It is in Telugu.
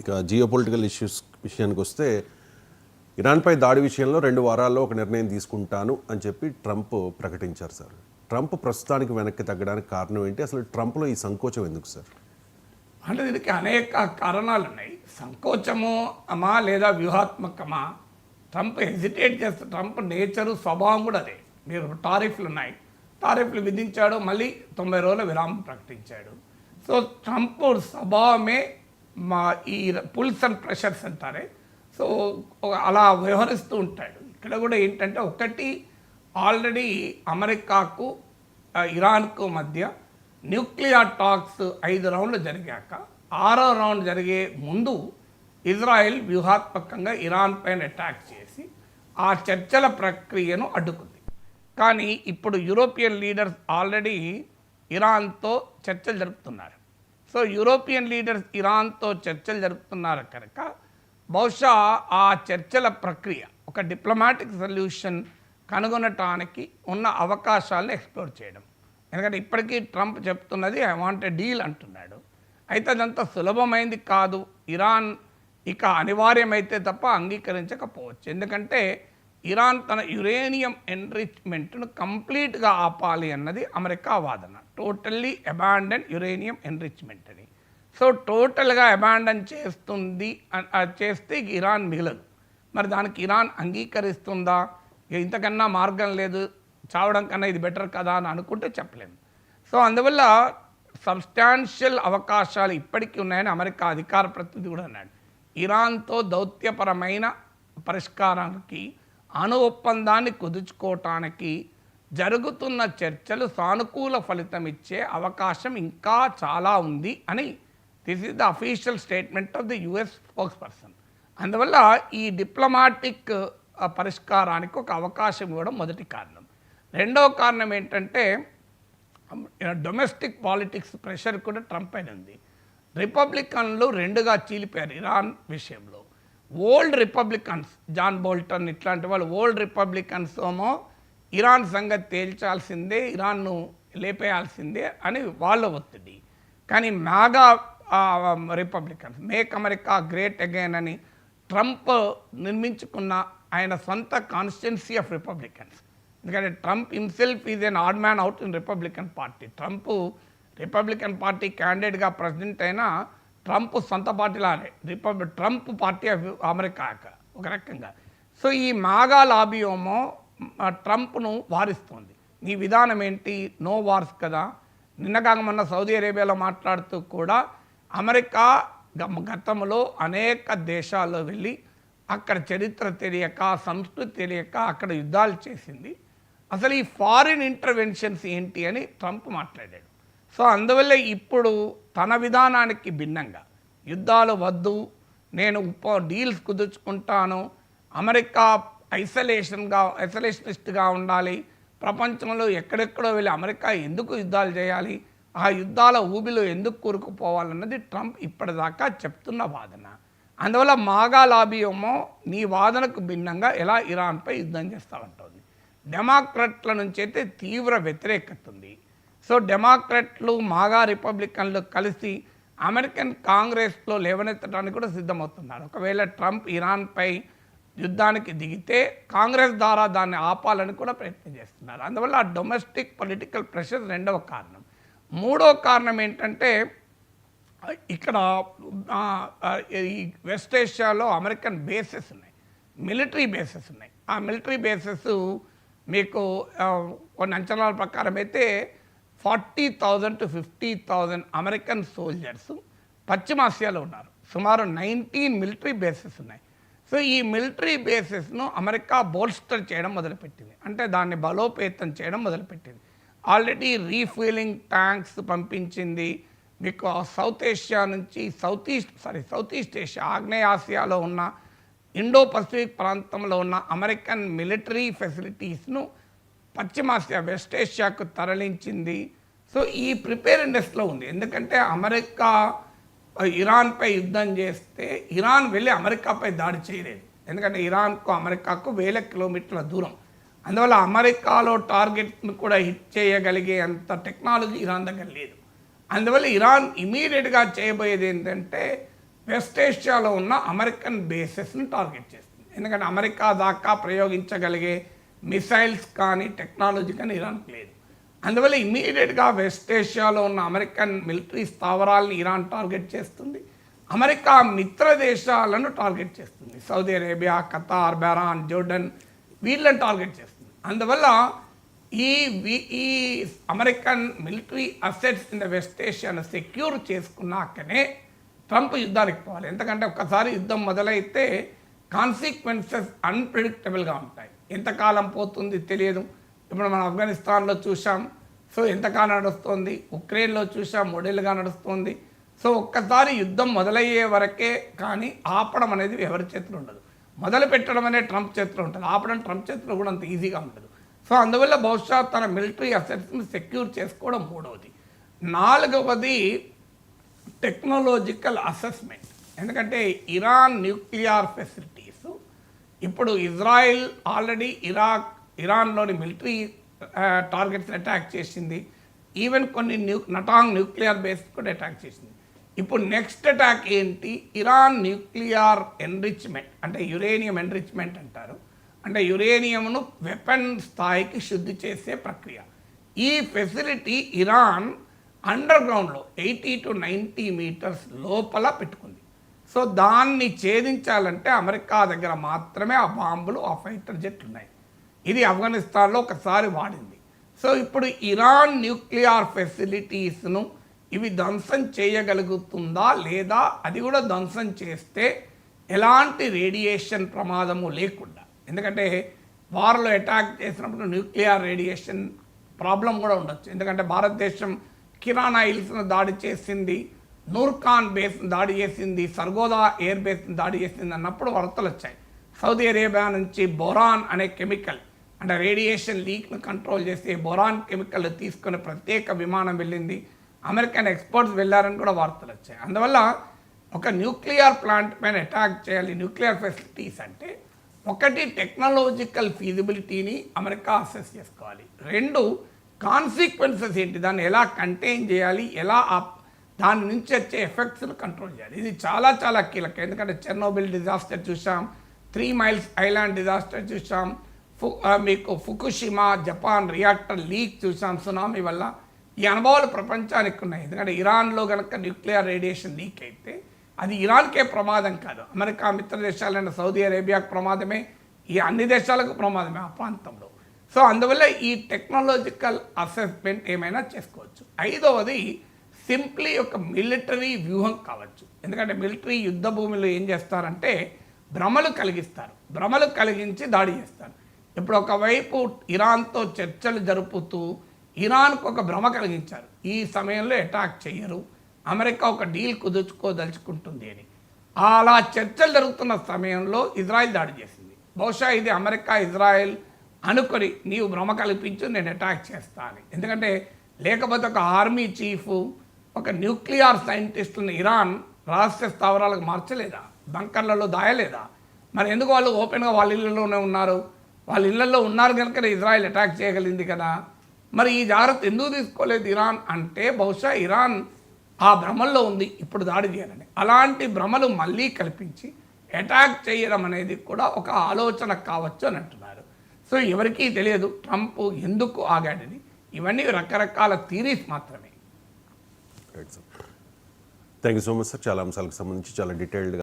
ఇక జియోపొలిటికల్ ఇష్యూస్ విషయానికి వస్తే ఇరాన్పై దాడి విషయంలో 2 వారాల్లో ఒక నిర్ణయం తీసుకుంటాను అని చెప్పి ట్రంప్ ప్రకటించారు సార్. ట్రంప్ ప్రస్తుతానికి వెనక్కి తగ్గడానికి కారణం ఏంటి? అసలు ట్రంప్లో ఈ సంకోచం ఎందుకు సార్? అంటే దీనికి అనేక కారణాలు ఉన్నాయి. సంకోచము అమా లేదా వ్యూహాత్మకమా, ట్రంప్ హెజిటేట్ చేస్తే ట్రంప్ నేచరు స్వభావం కూడా అదే. మీరు టారిఫ్లు ఉన్నాయి, టారిఫ్లు విధించాడు, మళ్ళీ 90 రోజుల విరామం ప్రకటించాడు. సో ట్రంప్ స్వభావమే ఈ పుల్స్ అండ్ ప్రెషర్స్ అంటారే, సో అలా వ్యవహరిస్తూ ఉంటాడు. ఇక్కడ కూడా ఏంటంటే ఒకటి, ఆల్రెడీ అమెరికాకు ఇరాన్కు మధ్య న్యూక్లియర్ టాక్స్ 5 రౌండ్లు జరిగాక 6వ రౌండ్ జరిగే ముందు ఇజ్రాయెల్ వ్యూహాత్మకంగా ఇరాన్ పైన అటాక్ చేసి ఆ చర్చల ప్రక్రియను అడ్డుకుంది. కానీ ఇప్పుడు యూరోపియన్ లీడర్స్ ఆల్రెడీ ఇరాన్తో చర్చలు జరుపుతున్నారు. సో యూరోపియన్ లీడర్స్ ఇరాన్తో చర్చలు జరుపుతున్నారు కనుక బహుశా ఆ చర్చల ప్రక్రియ ఒక డిప్లొమాటిక్ సొల్యూషన్ కనుగొనటానికి ఉన్న అవకాశాలను ఎక్స్ప్లోర్ చేయడం. ఎందుకంటే ఇప్పటికీ ట్రంప్ చెప్తున్నది ఐ వాంట్ ఎ డీల్ అంటున్నాడు. అయితే అదంతా సులభమైంది కాదు. ఇరాన్ ఇక అనివార్యమైతే తప్ప అంగీకరించకపోవచ్చు. ఎందుకంటే ఇరాన్ తన యురేనియం ఎన్రిచ్మెంట్ను కంప్లీట్గా ఆపాలి అన్నది అమెరికా వాదన. టోటల్లీ అబాండన్ యురేనియం ఎన్రిచ్మెంట్ అని. సో టోటల్గా అబాండన్ చేస్తే ఇరాన్ మిగలదు. మరి దానికి ఇరాన్ అంగీకరిస్తుందా? ఇంతకన్నా మార్గం లేదు, చావడం కన్నా ఇది బెటర్ కదా అని అనుకుంటే చెప్పలేము. సో అందువల్ల సబ్స్టాన్షియల్ అవకాశాలు ఇప్పటికీ ఉన్నాయని అమెరికా అధికార ప్రతినిధి కూడా అన్నాడు. ఇరాన్తో దౌత్యపరమైన పరిష్కారానికి, అణు ఒప్పందాన్ని కుదుర్చుకోవటానికి జరుగుతున్న చర్చలు సానుకూల ఫలితం ఇచ్చే అవకాశం ఇంకా చాలా ఉంది అని this is the official statement of the US spokes person. అందువల్ల ఈ డిప్లొమాటిక్ పరిష్కారానికి ఒక అవకాశం ఇవ్వడం మొదటి కారణం. రెండవ కారణం ఏంటంటే డొమెస్టిక్ పాలిటిక్స్ ప్రెషర్ కూడా ట్రంప్ పైన ఉంది. రిపబ్లికన్లు 2గా చీలిపోయారు ఇరాన్ విషయంలో. ఓల్డ్ రిపబ్లికన్స్, జాన్ బోల్టన్ ఇట్లాంటి వాళ్ళు ఓల్డ్ రిపబ్లికన్స్ ఏమో ఇరాన్ సంగతి తేల్చాల్సిందే, ఇరాన్ను లేపేయాల్సిందే అని వాళ్ళ ఒత్తిడి. కానీ MAGA Republicans, make America great again అని ట్రంప్ నిర్మించుకున్న ఆయన సొంత కాన్స్టిట్యున్సీ ఆఫ్ రిపబ్లికన్స్. ఎందుకంటే Trump himself is an odd man out in Republican party. Trump Republican party క్యాండిడేట్గా ప్రెసిడెంట్ అయినా ట్రంప్ సొంత పార్టీలానే ట్రంప్ పార్టీ ఆఫ్ అమెరికా ఒక రకంగా. సో ఈ మాగా లాబియోమో ట్రంప్ను వారిస్తుంది. నీ విధానం ఏంటి? నో వార్స్ కదా. నిన్నగాక మొన్న సౌదీ అరేబియాలో మాట్లాడుతూ కూడా అమెరికా గతంలో అనేక దేశాల్లో వెళ్ళి అక్కడ చరిత్ర తెలియక, సంస్కృతి తెలియక అక్కడ యుద్ధాలు చేసింది. అసలు ఈ ఫారిన్ ఇంటర్వెన్షన్స్ ఏంటి అని ట్రంప్ మాట్లాడాడు. సో అందువల్ల ఇప్పుడు తన విధానానికి భిన్నంగా యుద్ధాలు వద్దు, నేను డీల్స్ కుదుర్చుకుంటాను, అమెరికా ఐసోలేషనిస్ట్గా ఉండాలి, ప్రపంచంలో ఎక్కడెక్కడో వెళ్ళి అమెరికా ఎందుకు యుద్ధాలు చేయాలి, ఆ యుద్ధాల ఊబిలో ఎందుకు కూరుకుపోవాలన్నది ట్రంప్ ఇప్పటిదాకా చెప్తున్న వాదన. అందువల్ల మాగా లాబియోమో నీ వాదనకు భిన్నంగా ఎలా ఇరాన్పై యుద్ధం చేస్తామంటుంది. డెమోక్రట్ల నుంచి అయితే తీవ్ర వ్యతిరేకత ఉంది. సో డెమోక్రట్లు, మాగా రిపబ్లికన్లు కలిసి అమెరికన్ కాంగ్రెస్లో లేవనెత్తడానికి కూడా సిద్ధమవుతున్నారు. ఒకవేళ ట్రంప్ ఇరాన్పై యుద్ధానికి దిగితే కాంగ్రెస్ ద్వారా దాన్ని ఆపాలని కూడా ప్రయత్నం చేస్తున్నారు. అందువల్ల ఆ డొమెస్టిక్ పొలిటికల్ ప్రెషర్ రెండవ కారణం. మూడవ కారణం ఏంటంటే ఇక్కడ ఈ వెస్ట్ ఏషియాలో అమెరికన్ బేసెస్ ఉన్నాయి, మిలిటరీ బేసెస్ ఉన్నాయి. ఆ మిలిటరీ బేసెస్ మీకు కొన్ని అంచనాల ప్రకారం అయితే 40,000 to 50,000 అమెరికన్ సోల్జర్స్ పశ్చిమాసియాలో ఉన్నారు. సుమారు 19 మిలిటరీ బేసెస్ ఉన్నాయి. సో ఈ మిలిటరీ బేసెస్ను అమెరికా బోల్స్టర్ చేయడం మొదలుపెట్టింది, అంటే దాన్ని బలోపేతం చేయడం మొదలుపెట్టింది. ఆల్రెడీ రీఫ్యూలింగ్ ట్యాంక్స్ పంపించింది. మీకు సౌత్ ఏషియా నుంచి సౌత్ ఈస్ట్ ఏషియా, ఆగ్నేయ ఆసియాలో ఉన్న ఇండో పసిఫిక్ ప్రాంతంలో ఉన్న అమెరికన్ మిలిటరీ ఫెసిలిటీస్ను పశ్చిమాసియా, వెస్ట్ ఏషియాకు తరలించింది. సో ఈ ప్రిపేర్నెస్లో ఉంది. ఎందుకంటే అమెరికా ఇరాన్పై యుద్ధం చేస్తే ఇరాన్ వెళ్ళి అమెరికాపై దాడి చేయలేదు. ఎందుకంటే ఇరాన్కు అమెరికాకు 1000 కిలోమీటర్ల దూరం. అందువల్ల అమెరికాలో టార్గెట్ను కూడా హిట్ చేయగలిగే అంత టెక్నాలజీ ఇరాన్ దగ్గర లేదు. అందువల్ల ఇరాన్ ఇమీడియట్గా చేయబోయేది ఏంటంటే వెస్ట్ ఏషియాలో ఉన్న అమెరికన్ బేసెస్ని టార్గెట్ చేస్తుంది. ఎందుకంటే అమెరికా దాకా ప్రయోగించగలిగే మిసైల్స్ కానీ టెక్నాలజీ కానీ ఇరాన్కి లేదు. అందువల్ల ఇమీడియట్గా వెస్ట్ ఏషియాలో ఉన్న అమెరికన్ మిలిటరీ స్థావరాలను ఇరాన్ టార్గెట్ చేస్తుంది. అమెరికా మిత్ర దేశాలను టార్గెట్ చేస్తుంది. Saudi Arabia, Qatar, Bahrain, Jordan వీళ్ళని టార్గెట్ చేస్తుంది. అందువల్ల ఈ American military assets in the west ఏషియాను సెక్యూర్ చేసుకున్నాకనే ట్రంప్ యుద్ధానికి పోవాలి. ఎందుకంటే ఒక్కసారి యుద్ధం మొదలైతే కాన్సిక్వెన్సెస్ అన్ప్రిడిక్టబుల్గా ఉంటాయి. ఎంతకాలం పోతుంది తెలియదు. ఇప్పుడు మనం ఆఫ్ఘనిస్తాన్లో చూసాం, సో ఎంతకాలం నడుస్తుంది. ఉక్రెయిన్లో చూసాం, 3 ఏళ్ళుగా నడుస్తుంది. సో ఒక్కసారి యుద్ధం మొదలయ్యే వరకే కానీ ఆపడం అనేది ఎవరి చేతిలో ఉండదు. మొదలు పెట్టడం అనేది ట్రంప్ చేతిలో ఉంటుంది, ఆపడం ట్రంప్ చేతిలో కూడా అంత ఈజీగా ఉండదు. సో అందువల్ల బహుశా తన మిలిటరీ అసెట్స్ని సెక్యూర్ చేసుకోవడం 3వది. 4వది టెక్నాలజికల్ అసెస్మెంట్. ఎందుకంటే ఇరాన్ న్యూక్లియర్ ఫెసిలిటీస్ ఇప్పుడు ఇజ్రాయిల్ ఆల్రెడీ ఇరాన్లోని మిలిటరీ టార్గెట్స్ని అటాక్ చేసింది. ఈవెన్ కొన్ని నటాంగ్ న్యూక్లియర్ బేస్ కూడా అటాక్ చేసింది. ఇప్పుడు నెక్స్ట్ అటాక్ ఏంటి? ఇరాన్ న్యూక్లియర్ ఎన్రిచ్మెంట్, అంటే యురేనియం ఎన్రిచ్మెంట్ అంటారు. అంటే యురేనియంను వెపన్ స్థాయికి శుద్ధి చేసే ప్రక్రియ. ఈ ఫెసిలిటీ ఇరాన్ అండర్ గ్రౌండ్లో 80 to 90 మీటర్స్ లోపల పెట్టుకుంది. సో దాన్ని ఛేదించాలంటే అమెరికా దగ్గర మాత్రమే ఆ బాంబులు, ఆ ఫైటర్ జెట్లు ఉన్నాయి. ఇది ఆఫ్ఘనిస్తాన్లో ఒకసారి వాడింది. సో ఇప్పుడు ఇరాన్ న్యూక్లియర్ ఫెసిలిటీస్ను ఇవి ధ్వంసం చేయగలుగుతుందా లేదా, అది కూడా ధ్వంసం చేస్తే ఎలాంటి రేడియేషన్ ప్రమాదము లేకుండా, ఎందుకంటే వార్లో అటాక్ చేసినప్పుడు న్యూక్లియర్ రేడియేషన్ ప్రాబ్లం కూడా ఉండొచ్చు. ఎందుకంటే భారతదేశం కిరానా హిల్స్ను దాడి చేసింది, నూర్ఖాన్ బేస్ను దాడి చేసింది, సర్గోదా ఎయిర్ బేస్ను దాడి చేసింది అన్నప్పుడు వార్తలు వచ్చాయి. సౌదీ అరేబియా నుంచి బొరాన్ అనే కెమికల్, అంటే రేడియేషన్ లీక్ను కంట్రోల్ చేసే బొరాన్ కెమికల్ తీసుకునే ప్రత్యేక విమానం వెళ్ళింది. అమెరికన్ ఎక్స్పర్ట్స్ వెళ్ళారని కూడా వార్తలు వచ్చాయి. అందువల్ల ఒక న్యూక్లియర్ ప్లాంట్ పైన అటాక్ చేయాలి, న్యూక్లియర్ ఫెసిలిటీస్ అంటే ఒకటి టెక్నాలజికల్ ఫీజిబిలిటీని అమెరికా అసెస్ చేసుకోవాలి. 2 కాన్సిక్వెన్సెస్ ఏంటి, దాన్ని ఎలా కంటైన్ చేయాలి, ఎలా దాని నుంచి వచ్చే ఎఫెక్ట్స్ను కంట్రోల్ చేయాలి. ఇది చాలా చాలా కీలకం. ఎందుకంటే చెర్నోబిల్ డిజాస్టర్ చూసాం, 3 మైల్స్ ఐలాండ్ డిజాస్టర్ చూసాం, మీకు ఫుకుషిమా జపాన్ రియాక్టర్ లీక్ చూసాం సునామీ వల్ల. ఈ అనుభవాలు ప్రపంచానికి ఉన్నాయి. ఎందుకంటే ఇరాన్లో కనుక న్యూక్లియర్ రేడియేషన్ లీక్ అయితే అది ఇరాన్కే ప్రమాదం కాదు, అమెరికా మిత్ర దేశాలైన సౌదీ అరేబియాకు ప్రమాదమే, ఈ అన్ని దేశాలకు ప్రమాదమే ఆ ప్రాంతంలో. సో అందువల్ల ఈ టెక్నాలజికల్ అసెస్మెంట్ ఏమైనా చేసుకోవచ్చు. 5వది సింప్లీ ఒక మిలిటరీ వ్యూహం కావచ్చు. ఎందుకంటే మిలిటరీ యుద్ధ భూమిలో ఏం చేస్తారంటే భ్రమలు కలిగిస్తారు, భ్రమలు కలిగించి దాడి చేస్తారు. ఇప్పుడు ఒకవైపు ఇరాన్తో చర్చలు జరుపుతూ ఇరాన్కు ఒక భ్రమ కలిగించారు, ఈ సమయంలో అటాక్ చేయరు, అమెరికా ఒక డీల్ కుదుర్చుకోదలుచుకుంటుంది అని. అలా చర్చలు జరుగుతున్న సమయంలో ఇజ్రాయెల్ దాడి చేసింది. బహుశా ఇది అమెరికా ఇజ్రాయెల్ అనుకొని నీవు భ్రమ కల్పించు, నేను అటాక్ చేస్తా అని. ఎందుకంటే లేకపోతే ఒక ఆర్మీ చీఫ్, ఒక న్యూక్లియర్ సైంటిస్టులను ఇరాన్ రహస్య స్థావరాలకు మార్చలేదా, బంకర్లలో దాయలేదా? మరి ఎందుకు వాళ్ళు ఓపెన్గా వాళ్ళ ఇళ్లలోనే ఉన్నారు? వాళ్ళ ఇళ్లలో ఉన్నారు కనుక ఇజ్రాయెల్ అటాక్ చేయగలిగింది కదా. మరి ఈ జాగ్రత్త ఎందుకు తీసుకోలేదు ఇరాన్ అంటే బహుశా ఇరాన్ ఆ భ్రమల్లో ఉంది ఇప్పుడు దాడి చేయాలని. అలాంటి భ్రమలు మళ్ళీ కల్పించి అటాక్ చేయడం అనేది కూడా ఒక ఆలోచన కావచ్చు అని అంటున్నారు. సో ఎవరికీ తెలియదు ట్రంప్ ఎందుకు ఆగాడని. ఇవన్నీ రకరకాల థీరీస్ మాత్రమే. Thank you so much sir. చాలా అంశాలకు సంబంధించి చాలా డీటెయిల్డ్గా